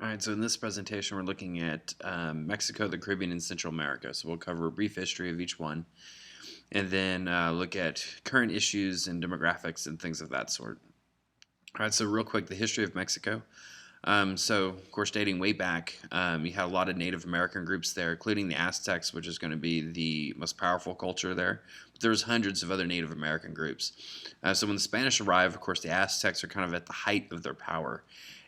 All right, so in this presentation, we're looking at Mexico, the Caribbean, and Central America. So we'll cover a brief history of each one and then look at current issues and demographics and things of that sort. All right, so real quick, the history of Mexico. So, of course, dating way back, you had a lot of Native American groups there, including the Aztecs, which is going to be the most powerful culture there. But there's hundreds of other Native American groups. So when the Spanish arrive, of course, the Aztecs are kind of at the height of their power.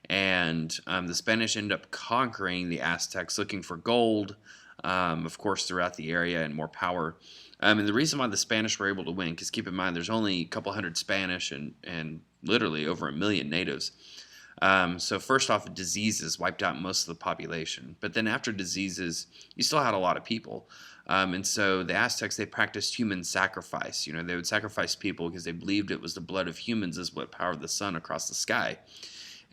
And the Spanish end up conquering the Aztecs, looking for gold, of course, throughout the area and more power. And the reason why the Spanish were able to win, because keep in mind, there's only a couple hundred Spanish and literally over a million natives. So first off, diseases wiped out most of the population. But then after diseases, you still had a lot of people. And so the Aztecs, they practiced human sacrifice. You know, they would sacrifice people because they believed it was the blood of humans is what powered the sun across the sky.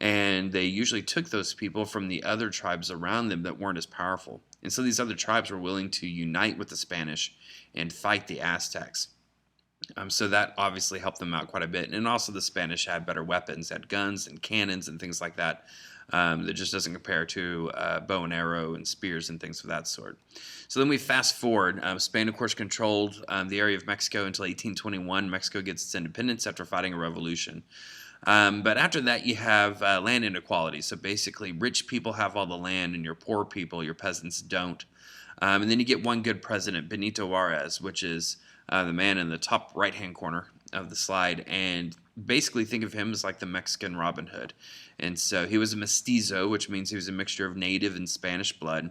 And they usually took those people from the other tribes around them that weren't as powerful. And so these other tribes were willing to unite with the Spanish and fight the Aztecs. So that obviously helped them out quite a bit. And also the Spanish had better weapons, had guns and cannons and things like that. That just doesn't compare to bow and arrow and spears and things of that sort. So then we fast forward. Spain, of course, controlled the area of Mexico until 1821. Mexico gets its independence after fighting a revolution. But after that, you have land inequality. So basically, rich people have all the land, and your poor people, your peasants, don't. And then you get one good president, Benito Juarez, which is the man in the top right-hand corner of the slide. And basically, think of him as like the Mexican Robin Hood. And so he was a mestizo, which means he was a mixture of native and Spanish blood.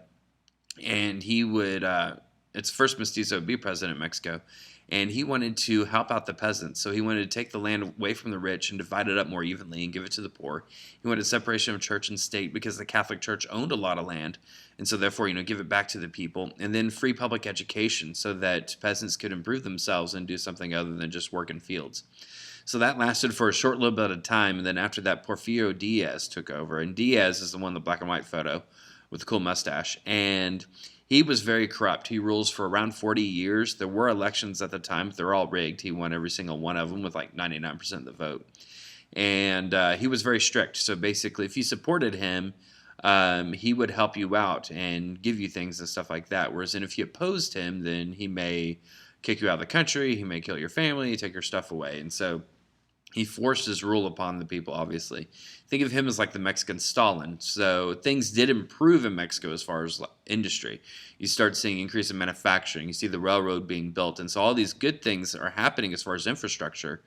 And he would, it's first mestizo to be president of Mexico, and he wanted to help out the peasants. So he wanted to take the land away from the rich and divide it up more evenly and give it to the poor. He wanted separation of church and state because the Catholic Church owned a lot of land, and so therefore, give it back to the people. And then free public education so that peasants could improve themselves and do something other than just work in fields. So that lasted for a short little bit of time, and then after that, Porfirio Diaz took over. And Diaz is the one in the black and white photo with the cool mustache. And he was very corrupt. He rules for around 40 years. There were elections at the time, but they're all rigged. He won every single one of them with like 99% of the vote. And he was very strict. So basically, if you supported him, he would help you out and give you things and stuff like that. Whereas if you opposed him, then he may kick you out of the country. He may kill your family, take your stuff away. And so he forced his rule upon the people, obviously. Think of him as like the Mexican Stalin. So things did improve in Mexico as far as industry. You start seeing increase in manufacturing. You see the railroad being built. And so all these good things are happening as far as infrastructure,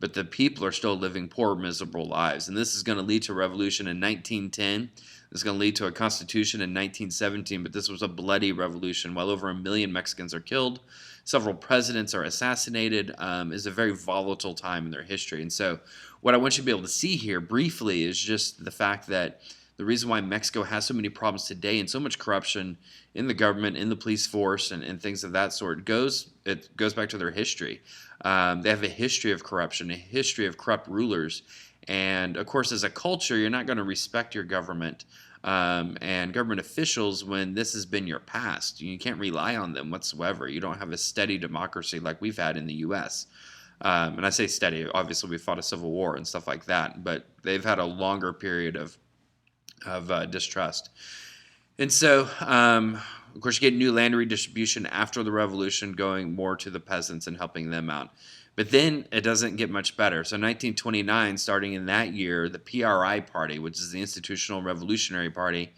but the people are still living poor, miserable lives. And this is going to lead to a revolution in 1910. This is going to lead to a constitution in 1917, but this was a bloody revolution. Well over a million Mexicans are killed. Several presidents are assassinated. Is a very volatile time in their history. And so what I want you to be able to see here briefly is just the fact that the reason why Mexico has so many problems today and so much corruption in the government, in the police force, and things of that sort it goes back to their history. They have a history of corruption, a history of corrupt rulers. And of course, as a culture, you're not going to respect your government and government officials when this has been your past. You can't rely on them whatsoever. You don't have a steady democracy like we've had in the U.S. And I say steady, obviously we fought a civil war and stuff like that, but they've had a longer period of distrust. And so, of course, you get new land redistribution after the revolution, going more to the peasants and helping them out. But then it doesn't get much better. So 1929, starting in that year, the PRI party, which is the Institutional Revolutionary Party,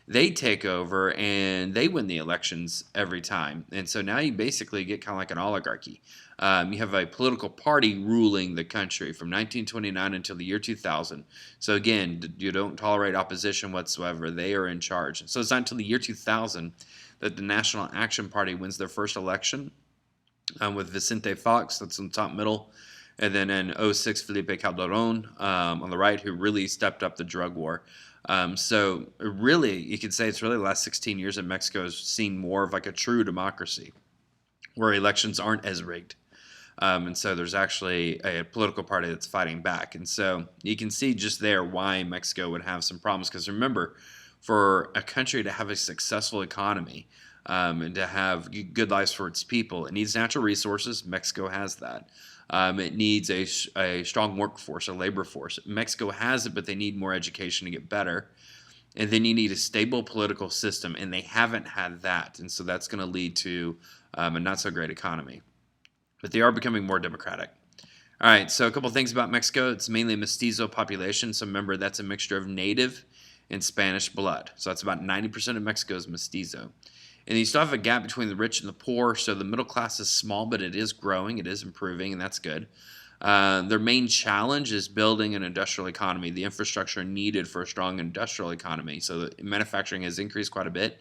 they take over and they win the elections every time. And so now you basically get kind of like an oligarchy. You have a political party ruling the country from 1929 until the year 2000. So again, you don't tolerate opposition whatsoever. They are in charge. So it's not until the year 2000 that the National Action Party wins their first election with Vicente Fox, that's in the top middle. And then in '06, Felipe Calderon on the right, who really stepped up the drug war. So really, you could say it's really the last 16 years in Mexico has seen more of like a true democracy where elections aren't as rigged. And so there's actually a political party that's fighting back. And so you can see just there why Mexico would have some problems. Because remember, for a country to have a successful economy and to have good lives for its people, it needs natural resources. Mexico has that. It needs a strong workforce, a labor force. Mexico has it, but they need more education to get better. And then you need a stable political system, and they haven't had that. And so that's going to lead to a not so great economy. But they are becoming more democratic. All right, so a couple things about Mexico. It's mainly a mestizo population. So remember, that's a mixture of native and Spanish blood. So that's about 90% of Mexico is mestizo. And you still have a gap between the rich and the poor. So the middle class is small, but it is growing. It is improving, and that's good. Their main challenge is building an industrial economy, the infrastructure needed for a strong industrial economy. So the manufacturing has increased quite a bit,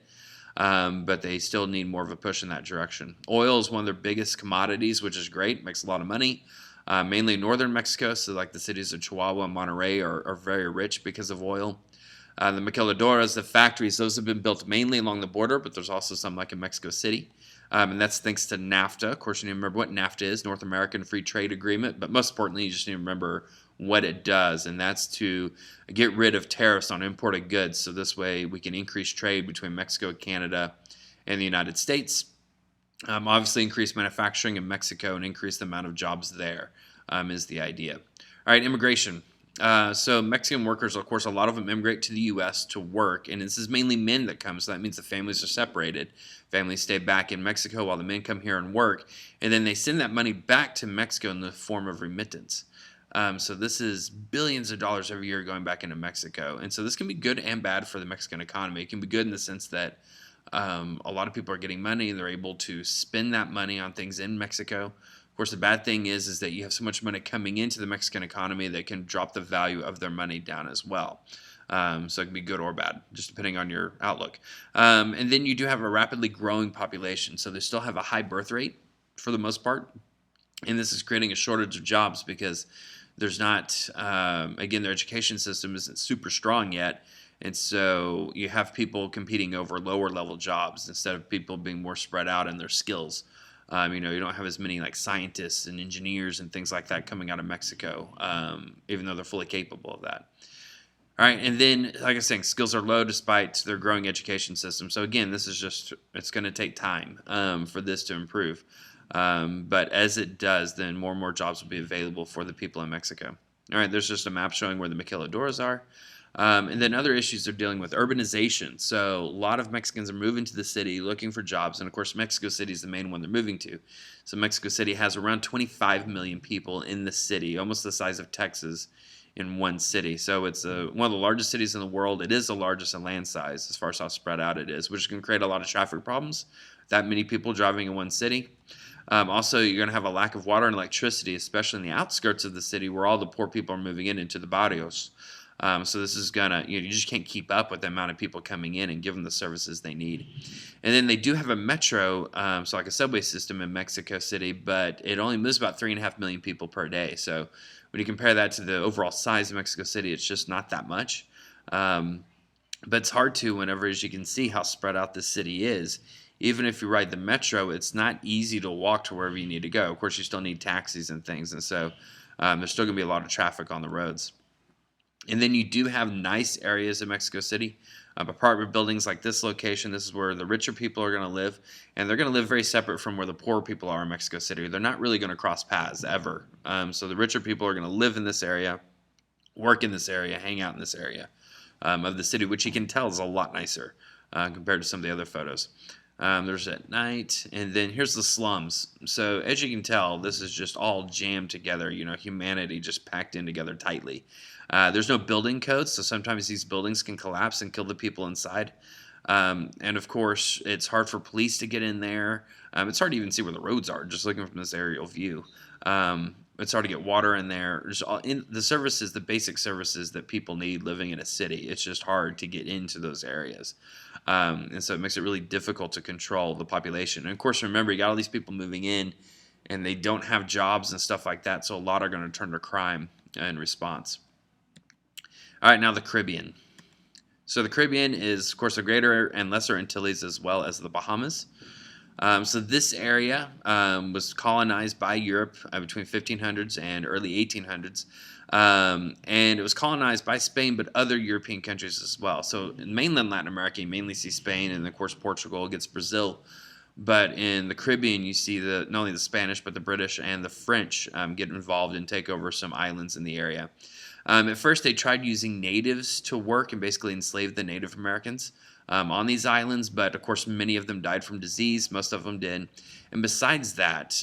but they still need more of a push in that direction. Oil is one of their biggest commodities, which is great, makes a lot of money. Mainly northern Mexico, so like the cities of Chihuahua and Monterrey are very rich because of oil. The maquiladoras, the factories, those have been built mainly along the border, but there's also some like in Mexico City. And that's thanks to NAFTA. Of course, you need to remember what NAFTA is, North American Free Trade Agreement. But most importantly, you just need to remember what it does, and that's to get rid of tariffs on imported goods. So this way we can increase trade between Mexico, Canada, and the United States. Obviously, increase manufacturing in Mexico and increase the amount of jobs there is the idea. All right, immigration. So Mexican workers, of course, a lot of them immigrate to the U.S. to work, and this is mainly men that come, so that means the families are separated. Families stay back in Mexico while the men come here and work, and then they send that money back to Mexico in the form of remittance. So this is billions of dollars every year going back into Mexico, and so this can be good and bad for the Mexican economy. It can be good in the sense that a lot of people are getting money, and they're able to spend that money on things in Mexico. Of course, the bad thing is that you have so much money coming into the Mexican economy that can drop the value of their money down as well. So it can be good or bad, just depending on your outlook. And then you do have a rapidly growing population. So they still have a high birth rate for the most part. And this is creating a shortage of jobs because there's not, again, their education system isn't super strong yet. And so you have people competing over lower level jobs instead of people being more spread out in their skills. You don't have as many like scientists and engineers and things like that coming out of Mexico, even though they're fully capable of that. All right, and then, like I was saying, skills are low despite their growing education system. So again, it's going to take time for this to improve. But as it does, then more and more jobs will be available for the people in Mexico. All right, there's just a map showing where the maquiladoras are. And then other issues they're dealing with, urbanization. So a lot of Mexicans are moving to the city looking for jobs. And of course, Mexico City is the main one they're moving to. So Mexico City has around 25 million people in the city, almost the size of Texas in one city. So it's one of the largest cities in the world. It is the largest in land size as far as how spread out it is, which can create a lot of traffic problems. That many people driving in one city. Also, you're going to have a lack of water and electricity, especially in the outskirts of the city where all the poor people are moving into the barrios. So this is gonna, you just can't keep up with the amount of people coming in and give them the services they need. And then they do have a metro, so like a subway system in Mexico City, but it only moves about 3.5 million people per day. So when you compare that to the overall size of Mexico City, it's just not that much. But it's hard to whenever, as you can see, how spread out the city is. Even if you ride the metro, it's not easy to walk to wherever you need to go. Of course, you still need taxis and things, and so there's still going to be a lot of traffic on the roads. And then you do have nice areas in Mexico City, apartment buildings like this location. This is where the richer people are going to live, and they're going to live very separate from where the poor people are in Mexico City. They're not really going to cross paths ever. So the richer people are going to live in this area, work in this area, hang out in this area of the city, which you can tell is a lot nicer compared to some of the other photos. There's at night, and then here's the slums. So as you can tell, this is just all jammed together, humanity just packed in together tightly. There's no building codes, so sometimes these buildings can collapse and kill the people inside. And of course, it's hard for police to get in there. It's hard to even see where the roads are, just looking from this aerial view. It's hard to get water in there. Just the services, the basic services that people need living in a city. It's just hard to get into those areas. And so it makes it really difficult to control the population. And of course, remember, you got all these people moving in, and they don't have jobs and stuff like that, so a lot are going to turn to crime in response. All right, now the Caribbean. So the Caribbean is, of course, the Greater and Lesser Antilles as well as the Bahamas. So this area was colonized by Europe between 1500s and early 1800s. And it was colonized by Spain, but other European countries as well. So in mainland Latin America, you mainly see Spain, and of course Portugal against Brazil. But in the Caribbean, you see not only the Spanish, but the British and the French get involved and take over some islands in the area. At first, they tried using natives to work and basically enslaved the Native Americans on these islands, but of course, many of them died from disease. Most of them did. And besides that,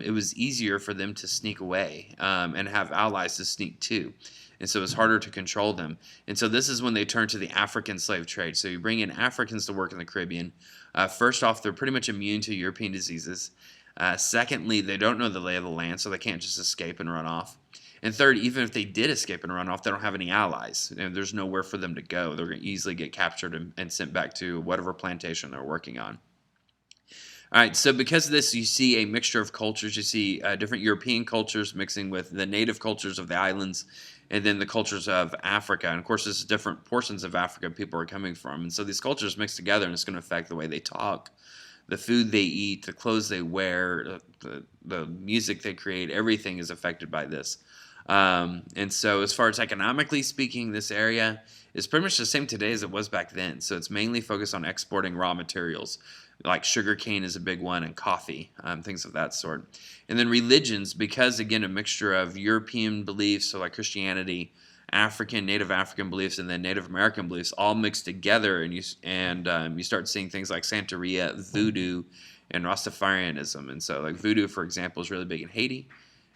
it was easier for them to sneak away and have allies to sneak too. And so it's harder to control them. And so this is when they turn to the African slave trade. So you bring in Africans to work in the Caribbean. First off, they're pretty much immune to European diseases. Secondly, they don't know the lay of the land, so they can't just escape and run off. And third, even if they did escape and run off, they don't have any allies. There's nowhere for them to go. They're going to easily get captured and sent back to whatever plantation they're working on. All right, so because of this, you see a mixture of cultures. You see different European cultures mixing with the native cultures of the islands and then the cultures of Africa. And of course, there's different portions of Africa people are coming from. And so these cultures mix together, and it's going to affect the way they talk, the food they eat, the clothes they wear, the music they create. Everything is affected by this. And so as far as economically speaking, this area is pretty much the same today as it was back then. So it's mainly focused on exporting raw materials. Like sugar cane is a big one, and coffee, things of that sort. And then religions, because again, a mixture of European beliefs, so like Christianity, Native African beliefs, and then Native American beliefs, all mixed together, and you start seeing things like Santeria, voodoo, and Rastafarianism. And so, like voodoo, for example, is really big in Haiti.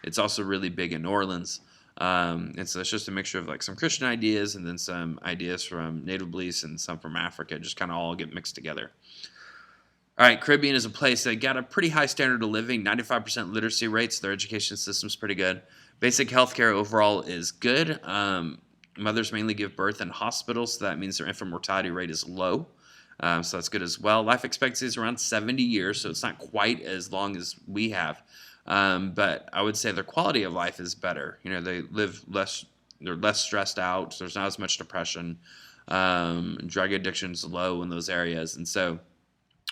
It's also really big in New Orleans. And so it's just a mixture of like some Christian ideas and then some ideas from Native beliefs and some from Africa, just kind of all get mixed together. All right, Caribbean is a place that got a pretty high standard of living, 95% literacy rates. Their education system's pretty good. Basic healthcare overall is good. Mothers mainly give birth in hospitals, so that means their infant mortality rate is low. So that's good as well. Life expectancy is around 70 years, so it's not quite as long as we have. But I would say their quality of life is better. They live less, they're less stressed out, so there's not as much depression. Drug addiction is low in those areas. And so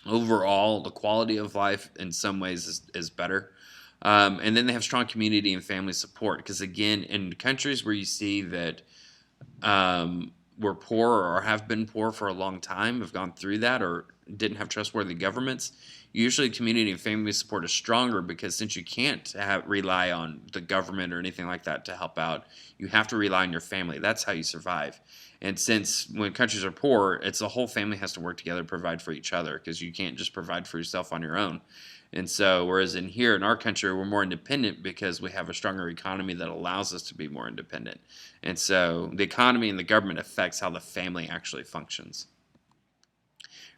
overall, the quality of life in some ways is better. And then they have strong community and family support. Because again, in countries where you see that were poor or have been poor for a long time, have gone through that, or didn't have trustworthy governments, usually community and family support is stronger because since you can't rely on the government or anything like that to help out, you have to rely on your family. That's how you survive. And since when countries are poor, it's the whole family has to work together to provide for each other because you can't just provide for yourself on your own. And so whereas in our country, we're more independent because we have a stronger economy that allows us to be more independent. And so the economy and the government affects how the family actually functions.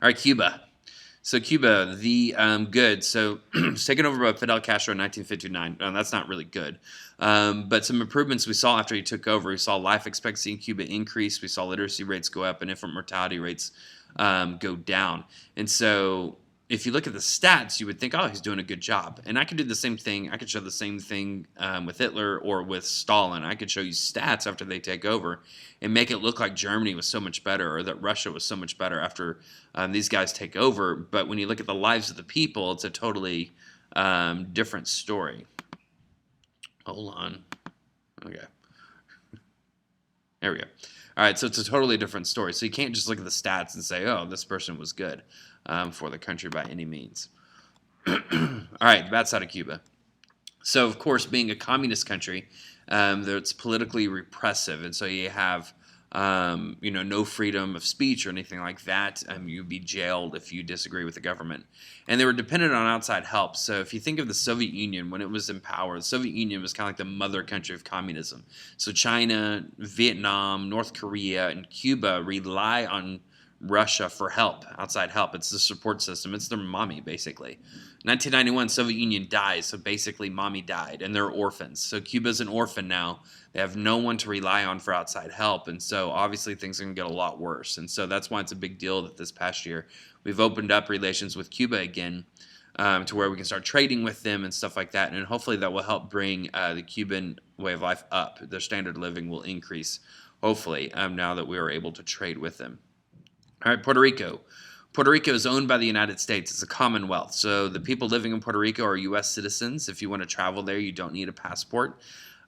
All right, Cuba. So Cuba, good. So it's taken over by Fidel Castro in 1959. That's not really good. But some improvements we saw after he took over. We saw life expectancy in Cuba increase. We saw literacy rates go up and infant mortality rates go down. And so if you look at the stats, you would think, oh, he's doing a good job. And I could do the same thing. I could show the same thing with Hitler or with Stalin. I could show you stats after they take over and make it look like Germany was so much better or that Russia was so much better after these guys take over. But when you look at the lives of the people, it's a totally different story. Hold on. Okay. There we go. All right, so it's a totally different story. So you can't just look at the stats and say, oh, this person was good for the country by any means. All right, the bad side of Cuba. So, of course, being a communist country, it's politically repressive. And so you have, no freedom of speech or anything like that. You'd be jailed if you disagree with the government. And they were dependent on outside help. So if you think of the Soviet Union, when it was in power, the Soviet Union was kind of like the mother country of communism. So China, Vietnam, North Korea, and Cuba rely on Russia for help, outside help. It's the support system. It's their mommy, basically. 1991, Soviet Union dies, so basically mommy died, and they're orphans. So Cuba's an orphan now. They have no one to rely on for outside help, and so obviously things are going to get a lot worse. And so that's why it's a big deal that this past year we've opened up relations with Cuba again to where we can start trading with them and stuff like that, and hopefully that will help bring the Cuban way of life up. Their standard of living will increase, hopefully, now that we are able to trade with them. All right, Puerto Rico. Puerto Rico is owned by the United States. It's a commonwealth. So the people living in Puerto Rico are U.S. citizens. If you want to travel there, you don't need a passport.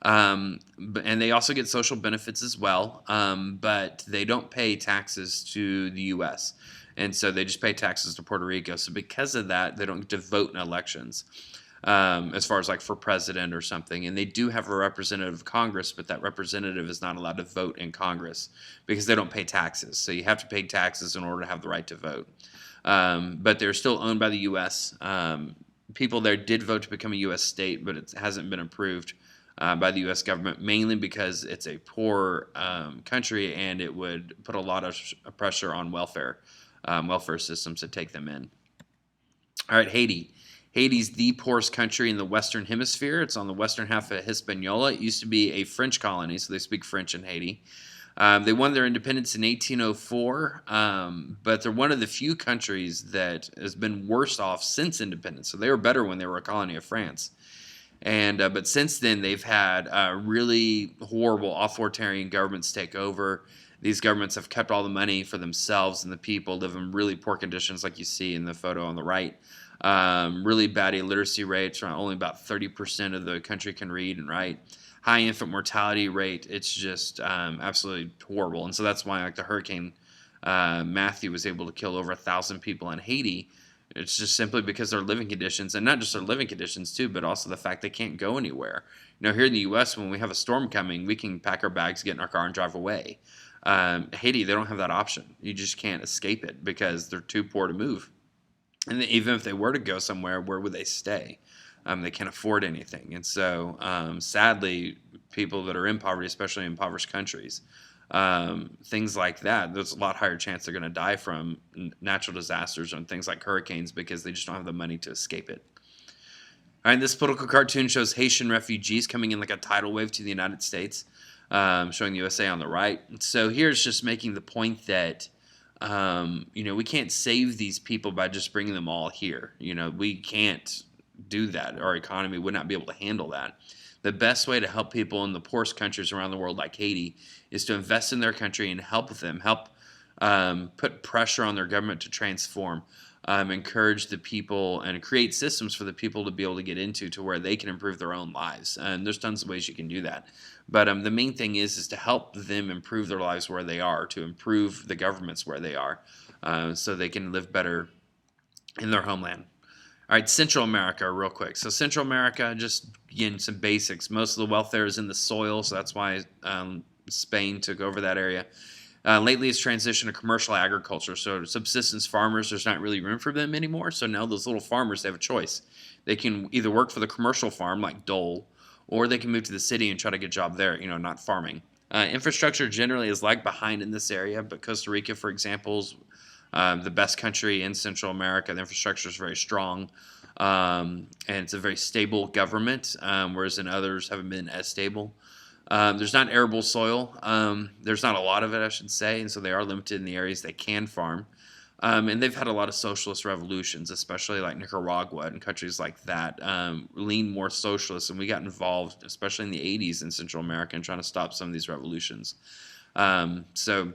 And they also get social benefits as well, but they don't pay taxes to the U.S. And so they just pay taxes to Puerto Rico. So because of that, they don't get to vote in elections. as far as like for president or something. And they do have a representative of Congress, but that representative is not allowed to vote in Congress because they don't pay taxes. So you have to pay taxes in order to have the right to vote. But they're still owned by the U.S. People there did vote to become a U.S. state, but it hasn't been approved by the U.S. government, mainly because it's a poor country and it would put a lot of pressure on welfare systems to take them in. All right, Haiti. Haiti's the poorest country in the Western Hemisphere. It's on the western half of Hispaniola. It used to be a French colony, so they speak French in Haiti. They won their independence in 1804, but they're one of the few countries that has been worse off since independence. So they were better when they were a colony of France. And but since then, they've had really horrible authoritarian governments take over. These governments have kept all the money for themselves, and the people live in really poor conditions, like you see in the photo on the right. Really bad illiteracy rates, around only about 30% of the country can read and write. High infant mortality rate, it's just absolutely horrible. And so that's why like the Hurricane Matthew was able to kill over 1,000 people in Haiti. It's just simply because their living conditions, and not just their living conditions too, but also the fact they can't go anywhere. You know, here in the U.S., when we have a storm coming, we can pack our bags, get in our car, and drive away. Haiti, they don't have that option. You just can't escape it because they're too poor to move. And even if they were to go somewhere, where would they stay? They can't afford anything. And so, sadly, people that are in poverty, especially in impoverished countries, things like that, there's a lot higher chance they're going to die from natural disasters and things like hurricanes because they just don't have the money to escape it. All right, this political cartoon shows Haitian refugees coming in like a tidal wave to the United States, showing the USA on the right. So here's just making the point that we can't save these people by just bringing them all here. We can't do that. Our economy would not be able to handle that. The best way to help people in the poorest countries around the world like Haiti is to invest in their country and help them, put pressure on their government to transform, encourage the people and create systems for the people to be able to get into to where they can improve their own lives. And there's tons of ways you can do that. But the main thing is to help them improve their lives where they are, to improve the governments where they are, so they can live better in their homeland. All right, Central America, real quick. So Central America, just again, some basics. Most of the wealth there is in the soil, so that's why Spain took over that area. Lately, it's transitioned to commercial agriculture. So subsistence farmers, there's not really room for them anymore. So now those little farmers, they have a choice. They can either work for the commercial farm like Dole, or they can move to the city and try to get a job there, not farming. Infrastructure generally is lag behind in this area, but Costa Rica, for example, is the best country in Central America. The infrastructure is very strong, and it's a very stable government, whereas in others haven't been as stable. There's not arable soil. There's not a lot of it, I should say, and so they are limited in the areas they can farm. And they've had a lot of socialist revolutions, especially like Nicaragua and countries like that, lean more socialist. And we got involved, especially in the 80s in Central America, in trying to stop some of these revolutions. So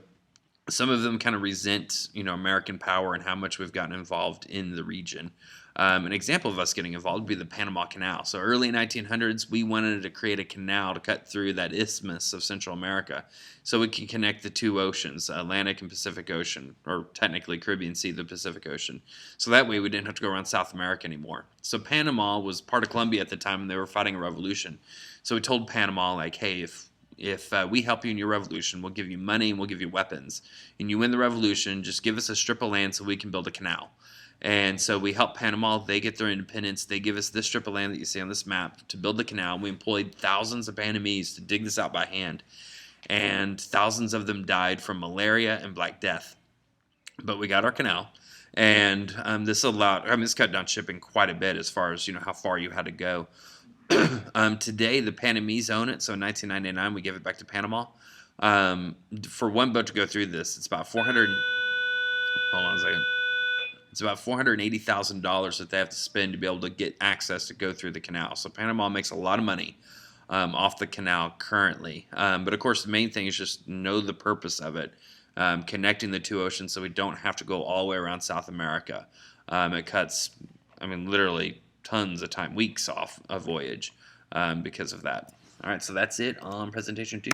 some of them kind of resent, American power and how much we've gotten involved in the region. An example of us getting involved would be the Panama Canal. So early 1900s, we wanted to create a canal to cut through that isthmus of Central America so we can connect the two oceans, Atlantic and Pacific Ocean, or technically Caribbean Sea, the Pacific Ocean. So that way we didn't have to go around South America anymore. So Panama was part of Colombia at the time, and they were fighting a revolution. So we told Panama, like, hey, if we help you in your revolution, we'll give you money and we'll give you weapons. And you win the revolution, just give us a strip of land so we can build a canal. And so we help Panama. They get their independence. They give us this strip of land that you see on this map to build the canal. We employed thousands of Panamese to dig this out by hand. And thousands of them died from malaria and Black Death. But we got our canal. And this allowed, this cut down shipping quite a bit as far as, how far you had to go. Today, the Panamese own it. So in 1999, we gave it back to Panama. For one boat to go through this, it's about hold on a second. It's about $480,000 that they have to spend to be able to get access to go through the canal. So Panama makes a lot of money off the canal currently. But of course, the main thing is just know the purpose of it, connecting the two oceans so we don't have to go all the way around South America. It cuts, literally tons of time, weeks off a voyage because of that. All right, so that's it on presentation 2.